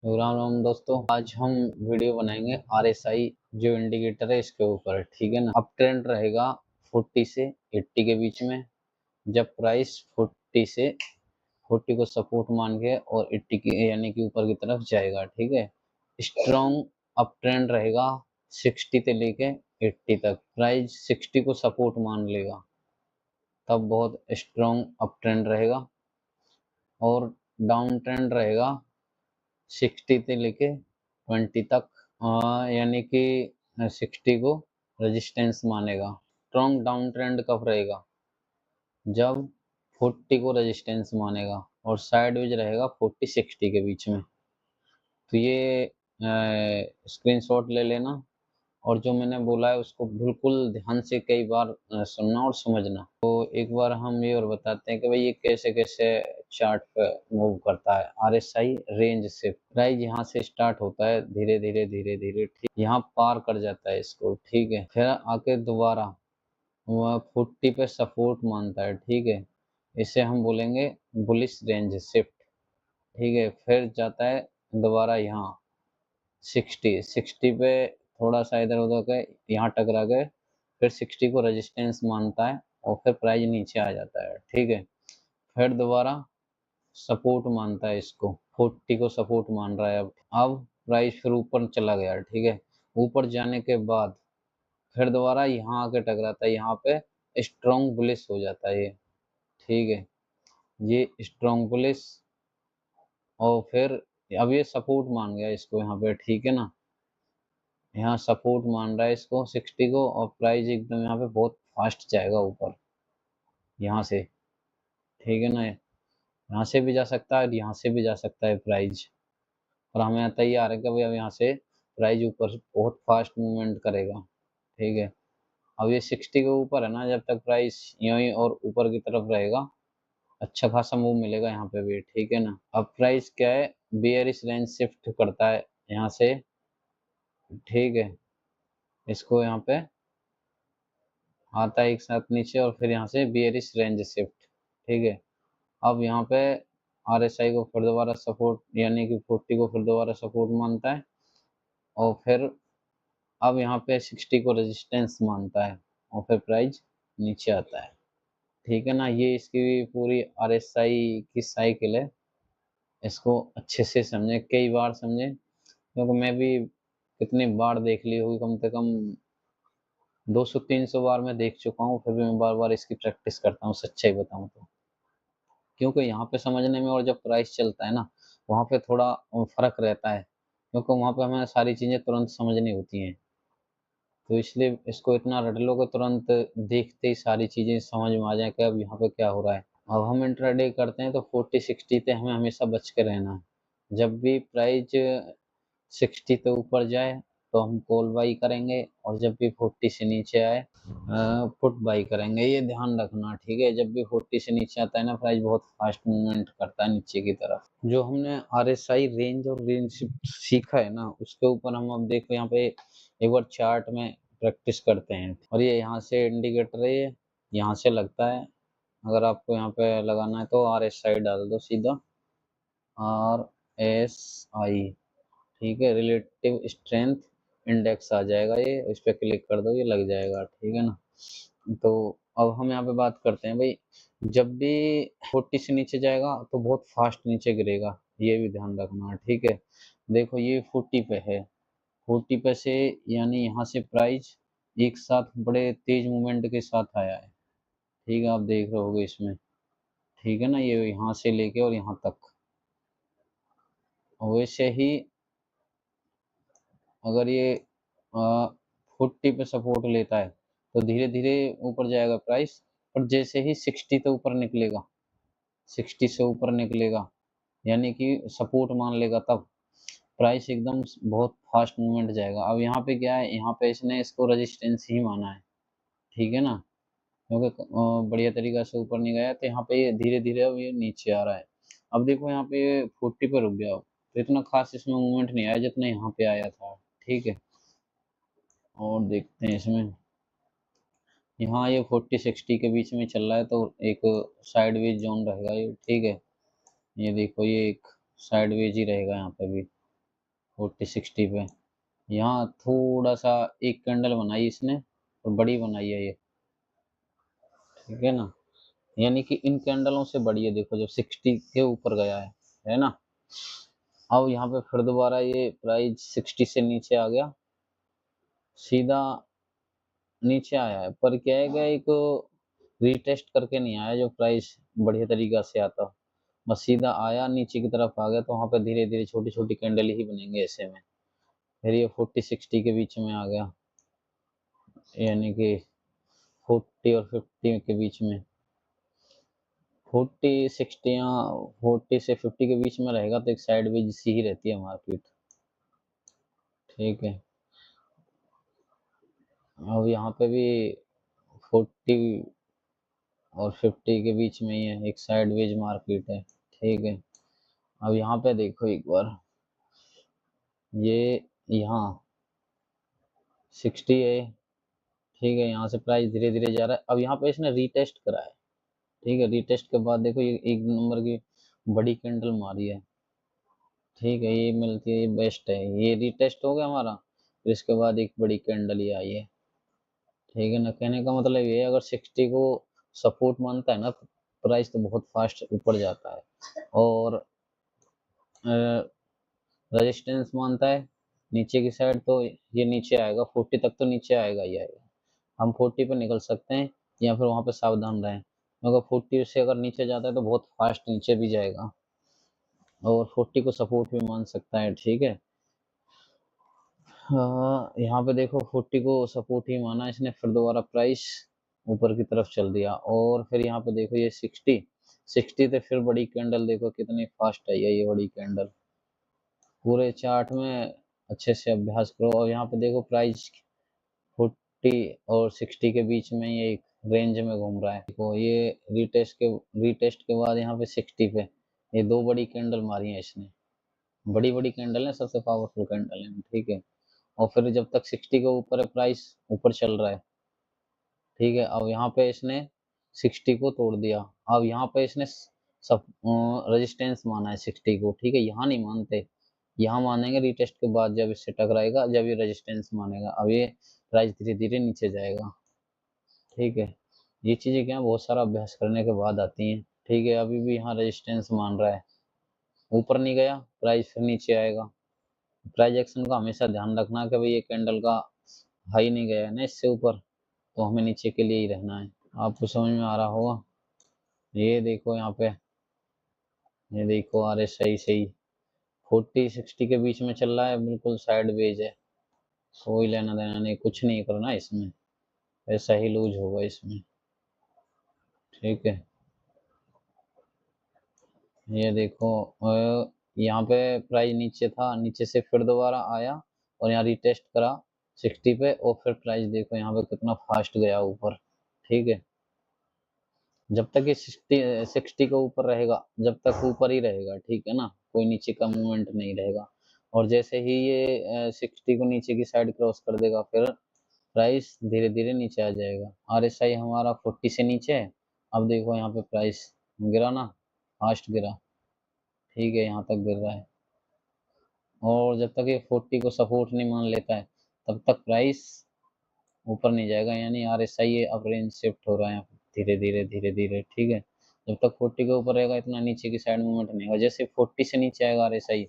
तो राम राम दोस्तों, आज हम वीडियो बनाएंगे RSI जो इंडिकेटर है इसके ऊपर। ठीक है ना। अप ट्रेंड रहेगा 40 से 80 के बीच में। जब प्राइस 40 से 40 को सपोर्ट मान के और 80 की यानी कि ऊपर की तरफ जाएगा। ठीक है। स्ट्रॉन्ग अप ट्रेंड रहेगा 60 से लेके 80 तक। प्राइस 60 को सपोर्ट मान लेगा तब बहुत स्ट्रॉन्ग अप ट्रेंड रहेगा, और डाउन ट्रेंड रहेगा 60 से लेके 20 तक। यानी कि 60 को रेजिस्टेंस मानेगा। स्ट्रॉन्ग डाउन ट्रेंड कब रहेगा? जब 40 को रेजिस्टेंस मानेगा और साइडवेज रहेगा 40-60 के बीच में। तो ये स्क्रीनशॉट ले लेना, और जो मैंने बोला है उसको बिल्कुल ध्यान से कई बार सुनना और समझना। तो एक बार हम ये और बताते हैं कि भाई ये कैसे कैसे चार्ट पे मूव करता है। RSI रेंज से प्राइस यहाँ से स्टार्ट होता है धीरे धीरे धीरे धीरे, ठीक, यहाँ पार कर जाता है इसको। ठीक है। फिर आके दोबारा वह 40 पे सपोर्ट मानता है। ठीक है। इसे हम बोलेंगे बुलिश रेंज शिफ्ट। ठीक है। फिर जाता है दोबारा यहाँ 60 पे थोड़ा सा इधर उधर के यहाँ टकरा गए, फिर 60 को रेजिस्टेंस मानता है और फिर प्राइस नीचे आ जाता है। ठीक है। फिर दोबारा सपोर्ट मानता है, इसको 40 को सपोर्ट मान रहा है। अब प्राइस फिर ऊपर चला गया। ठीक है। ऊपर जाने के बाद फिर दोबारा यहाँ आके टकराता है, यहाँ पे स्ट्रॉन्ग बुलिश हो जाता है ये। ठीक है। ये स्ट्रॉन्ग बुलिश, और फिर अब ये सपोर्ट मान गया इसको यहाँ पे। ठीक है ना। यहाँ सपोर्ट मान रहा है इसको 60 को, और प्राइस एकदम यहाँ पे बहुत फास्ट जाएगा ऊपर यहाँ से। ठीक है ना। यहाँ से भी जा सकता है और यहाँ से भी जा सकता है प्राइस, और हमें आता ही आ रहा है कि भाई अब यहाँ से प्राइस ऊपर बहुत फास्ट मूवमेंट करेगा। ठीक है। अब ये 60 के ऊपर है ना, जब तक प्राइस यूं ही और ऊपर की तरफ रहेगा अच्छा खासा मूव मिलेगा यहाँ पे भी। ठीक है ना। अब प्राइस क्या है, बेयरिश रेंज शिफ्ट करता है यहाँ से। ठीक है। इसको यहाँ पे आता है एक साथ नीचे, और फिर यहाँ से बेयरिश रेंज शिफ्ट। ठीक है। अब यहाँ पे RSI को फिर दोबारा सपोर्ट यानी कि 40 को फिर दोबारा सपोर्ट मानता है, और फिर अब यहाँ पे 60 को रेजिस्टेंस मानता है, और फिर प्राइस नीचे आता है। ठीक है ना। ये इसकी पूरी RSI की साइकिल है। इसको अच्छे से समझे, कई बार समझे, क्योंकि मैं भी कितनी बार देख ली होगी, कम से कम 200-300 बार मैं देख चुका हूँ, फिर भी मैं बार बार इसकी प्रैक्टिस करता हूँ, सच्चाई बताऊँ तो। क्योंकि यहाँ पे समझने में और जब प्राइस चलता है ना, वहाँ पे थोड़ा फर्क रहता है, क्योंकि वहाँ पे हमें सारी चीजें तुरंत समझनी होती हैं। तो इसलिए इसको इतना रट लो कि तुरंत देखते ही सारी चीजें समझ में आ जाए कि अब यहाँ पे क्या हो रहा है। अब हम इंट्राडे करते हैं तो 40-60 पे हमें हमेशा बच के रहना है। जब भी प्राइस 60 से ऊपर जाए तो हम कॉल बाई करेंगे, और जब भी 40 से नीचे आए पुट बाई करेंगे। ये ध्यान रखना। ठीक है। जब भी 40 से नीचे आता है ना, प्राइस बहुत फास्ट मूवमेंट करता है नीचे की तरफ। जो हमने RSI रेंज और रेंज सीखा है ना, उसके ऊपर हम अब देखो यहाँ पे एक बार चार्ट में प्रैक्टिस करते हैं। और ये यहाँ से इंडिकेटर है, ये यहाँ से लगता है। अगर आपको यहाँ पे लगाना है तो RSI डाल दो सीधा, RSI। ठीक है। रिलेटिव स्ट्रेंथ इंडेक्स आ जाएगा, ये इस पे क्लिक कर दो, ये लग जाएगा। ठीक है ना। तो अब हम यहाँ पे बात करते हैं भाई, जब भी 40 से नीचे जाएगा तो बहुत फास्ट नीचे गिरेगा, ये भी ध्यान रखना। ठीक है। देखो ये 40 पे है, 40 पे से यानी यहाँ से प्राइस एक साथ बड़े तेज मूवमेंट के साथ आया है। ठीक है। आप देख रहे होगे इसमें। ठीक है ना। ये यहाँ से लेके और यहाँ तक। वैसे ही अगर ये 40 पे सपोर्ट लेता है तो धीरे धीरे ऊपर जाएगा प्राइस, और जैसे ही 60 से ऊपर निकलेगा, 60 से ऊपर निकलेगा यानी कि सपोर्ट मान लेगा, तब प्राइस एकदम बहुत फास्ट मूवमेंट जाएगा। अब यहाँ पे क्या है, यहाँ पे इसने इसको रेजिस्टेंस ही माना है। ठीक है ना। क्योंकि बढ़िया तरीका से ऊपर नहीं गया, तो यहाँ पे ये धीरे धीरे अब ये नीचे आ रहा है। अब देखो यहाँ पे 40 पे रुक गया, तो इतना खास इसमें मूवमेंट नहीं आया जितना यहाँ पे आया था। ठीक है। और देखते हैं इसमें, यहाँ ये 40-60 के बीच में चल रहा है, तो एक साइडवेज जोन रहेगा ये। ठीक है। ये देखो ये एक साइडवेज ही रहेगा यहाँ पे भी। 40-60 पे। यहाँ थोड़ा सा एक कैंडल बनाई इसने और बड़ी बनाई है ये, ठीक है ना। यानी कि इन कैंडलों से बड़ी है, देखो जब 60 के ऊपर गया है ना। अब यहाँ पे फिर दोबारा ये प्राइस 60 से नीचे आ गया, सीधा नीचे आया है, पर क्या है कि एक रीटेस्ट करके नहीं आया जो प्राइस बढ़िया तरीका से आता, बस सीधा आया नीचे की तरफ आ गया। तो वहां पे धीरे धीरे छोटी छोटी कैंडल ही बनेंगे ऐसे में। फिर ये 40-60 के बीच में आ गया, यानी कि 40 और 50 के बीच में, 40-60 या 40 से 50 के बीच में रहेगा तो एक साइडवेज सी ही रहती है मार्केट, ठीक है। अब यहाँ पे भी 40 और 50 के बीच में ही है, एक साइडवेज मार्केट है, ठीक है। अब यहाँ पे देखो एक बार, ये यहाँ 60 है, ठीक है। यहाँ से प्राइस धीरे धीरे जा रहा है। अब यहाँ पे इसने रीटेस्ट करा है, ठीक है। रीटेस्ट के बाद देखो ये एक नंबर की बड़ी कैंडल मारी है, ठीक है। ये मिलती है, ये बेस्ट है। ये रीटेस्ट हो गया हमारा, फिर इसके बाद एक बड़ी कैंडल ये आई है, ठीक है ना। कहने का मतलब ये है, अगर 60 को सपोर्ट मानता है ना प्राइस, तो बहुत फास्ट ऊपर जाता है। और रेजिस्टेंस मानता है नीचे की साइड, तो ये नीचे आएगा 40 तक, तो नीचे आएगा ही आएगा। हम 40 पे निकल सकते हैं या फिर वहां पे सावधान रहें, अगर 40 से अगर नीचे जाता है तो बहुत फास्ट नीचे भी जाएगा, और 40 को सपोर्ट भी मान सकता है, ठीक है। यहाँ पे देखो 40 को सपोर्ट ही माना इसने, फिर दोबारा प्राइस ऊपर की तरफ चल दिया। और फिर यहाँ पे देखो ये 60 से फिर बड़ी कैंडल, देखो कितनी फास्ट आई है ये बड़ी कैंडल। पूरे चार्ट में अच्छे से अभ्यास करो। और यहाँ पे देखो प्राइस 40 और 60 के बीच में ये एक रेंज में घूम रहा है। देखो ये रीटेस्ट के बाद यहाँ पे 60 पे ये दो बड़ी कैंडल मारी है इसने, बड़ी बड़ी कैंडल है, सबसे पावरफुल कैंडल है, ठीक है। और फिर जब तक 60 के ऊपर है प्राइस, ऊपर चल रहा है, ठीक है। अब यहाँ पे इसने 60 को तोड़ दिया। अब यहाँ पे इसने सब रेजिस्टेंस माना है 60 को, ठीक है। यहाँ नहीं मानते, यहाँ मानेंगे रीटेस्ट के बाद, जब इससे टकराएगा, जब ये रेजिस्टेंस मानेगा। अब ये प्राइस धीरे धीरे नीचे जाएगा, ठीक है। ये चीजें क्या बहुत सारा अभ्यास करने के बाद आती हैं, ठीक है। अभी भी यहाँ रेजिस्टेंस मान रहा है, ऊपर नहीं गया प्राइस, फिर नीचे आएगा। प्राइस एक्शन का हमेशा ध्यान रखना कि भाई ये कैंडल का हाई नहीं गया है ना इससे ऊपर, तो हमें नीचे के लिए ही रहना है। आपको समझ में आ रहा होगा। ये देखो यहाँ पे, ये देखो आर एस आई सही 40-60 के बीच में चल रहा है, बिल्कुल साइड वेज है, कोई लेना देना नहीं, कुछ नहीं करना इसमें, ऐसा ही लूज होगा इसमें, ठीक है। ये देखो यहाँ पे प्राइस नीचे था, नीचे से फिर दोबारा आया और यहाँ रिटेस्ट करा 60 पे, और फिर प्राइस देखो यहाँ पे कितना फास्ट गया ऊपर, ठीक है। जब तक ये 60 के ऊपर रहेगा, जब तक ऊपर ही रहेगा, ठीक है ना, कोई नीचे का मूवमेंट नहीं रहेगा। और जैसे ही ये 60 को नीचे की साइड क्रॉस कर देगा, फिर प्राइस धीरे धीरे नीचे आ जाएगा। RSI हमारा 40 से नीचे है। अब देखो यहाँ पे प्राइस गिरा ना, फास्ट गिरा, ठीक है, यहाँ तक गिर रहा है। और जब तक ये 40 को सपोर्ट नहीं मान लेता है, तब तक प्राइस ऊपर नहीं जाएगा, यानी RSI ये अब रेंज शिफ्ट हो रहा है धीरे धीरे धीरे धीरे, ठीक है। जब तक 40 के ऊपर रहेगा, इतना नीचे की साइड मूवमेंट नहीं होगा। जैसे 40 से नीचे आएगा RSI,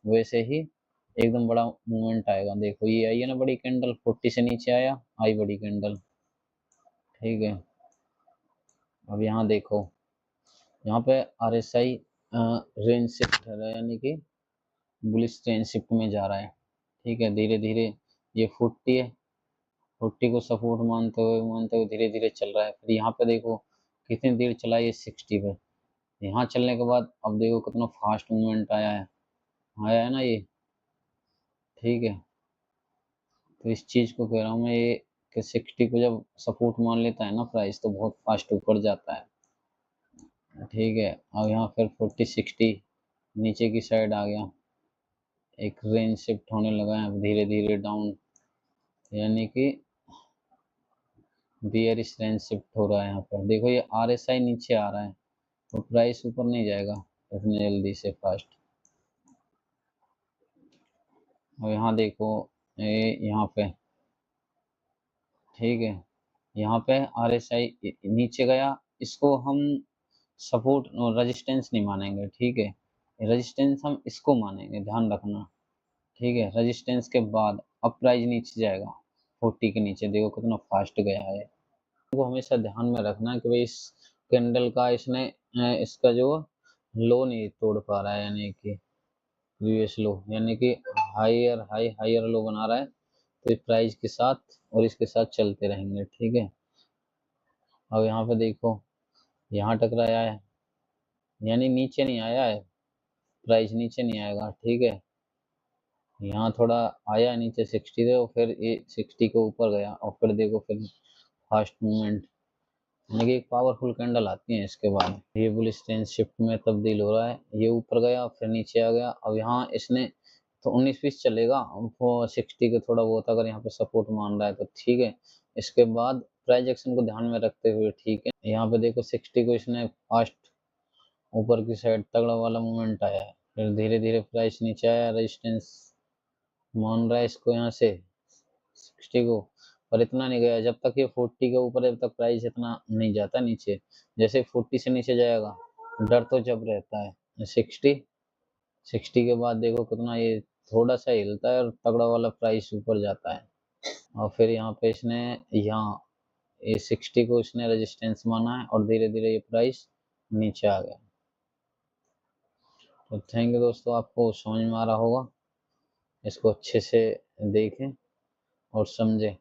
वैसे ही एकदम बड़ा मूवमेंट आएगा। देखो ये आई है ना बड़ी कैंडल, 40 से नीचे आया, आई बड़ी कैंडल, ठीक है। अब यहाँ देखो, यहाँ पे RSI रेंज शिफ्ट है, यानी कि बुलिश रेंज शिफ्ट में जा रहा है, ठीक है। धीरे धीरे ये 40 है, 40 को सपोर्ट मानते हुए धीरे धीरे चल रहा है। फिर यहाँ पे देखो कितनी देर चला ये 60 पे, यहाँ चलने के बाद अब देखो कितना फास्ट मूवमेंट आया है ना ये, ठीक है। तो इस चीज को कह रहा हूँ मैं, ये कि 60 को जब सपोर्ट मान लेता है ना प्राइस, तो बहुत फास्ट ऊपर जाता है, ठीक है। अब यहाँ फिर 40-60 नीचे की साइड आ गया, एक रेंज शिफ्ट होने लगा है धीरे धीरे डाउन, यानी कि बियरिश रेंज शिफ्ट हो रहा है। यहाँ पर देखो ये RSI नीचे आ रहा है, तो प्राइस ऊपर नहीं जाएगा इतने जल्दी से फास्ट। और यहाँ देखो ये यहाँ पे, ठीक है, यहाँ पे RSI नीचे गया, इसको हम सपोर्ट और रेजिस्टेंस नहीं मानेंगे, ठीक है, रेजिस्टेंस हम इसको मानेंगे, ध्यान रखना, ठीक है। रेजिस्टेंस के बाद अब प्राइस नीचे जाएगा 40 के नीचे, देखो कितना फास्ट गया है। को हमेशा ध्यान में रखना है कि भाई इस कैंडल का इसने इसका जो लो नहीं तोड़ पा रहा है, यानी कि प्रीवियस लो, यानी कि हायर हाई हायर लो बना रहा है, तो इस प्राइस के साथ और इसके साथ चलते रहेंगे, ठीक है। अब यहाँ पे देखो, यहाँ टकराया है, यानी नीचे नहीं आया है, प्राइस नीचे नहीं आएगा, ठीक है। यहाँ थोड़ा आया नीचे 60 से, और फिर ये 60 के ऊपर गया, और फिर देखो फिर फास्ट मूवमेंट, यानी कि एक पावरफुल कैंडल आती है इसके बाद। ये बुलिश ट्रेंड शिफ्ट में तब्दील हो रहा है, ये ऊपर गया फिर नीचे आ गया। अब यहाँ इसने तो 19-20 चलेगा, वो 60 के थोड़ा बहुत अगर यहाँ पे सपोर्ट मान रहा है तो ठीक है। इसके बाद प्राइस एक्शन को ध्यान में रखते हुए, ठीक है, यहाँ पे देखो 60 को इसने फास्ट ऊपर की साइड तगड़ा वाला मूवमेंट आया है, फिर धीरे धीरे प्राइस नीचे आया, रेजिस्टेंस मान रहा है इसको यहाँ से 60 को, पर इतना नहीं गया। जब तक ये 40 के ऊपर है तब तक प्राइस इतना नहीं जाता नीचे, जैसे 40 से नीचे जाएगा डर तो जब रहता है 60 के बाद देखो कितना ये थोड़ा सा हिलता है और तगड़ा वाला प्राइस ऊपर जाता है। और फिर यहाँ पे इसने यहाँ ये 60 को इसने रेजिस्टेंस माना है, और धीरे धीरे ये प्राइस नीचे आ गया। तो थैंक यू दोस्तों, आपको समझ में आ रहा होगा, इसको अच्छे से देखें और समझें।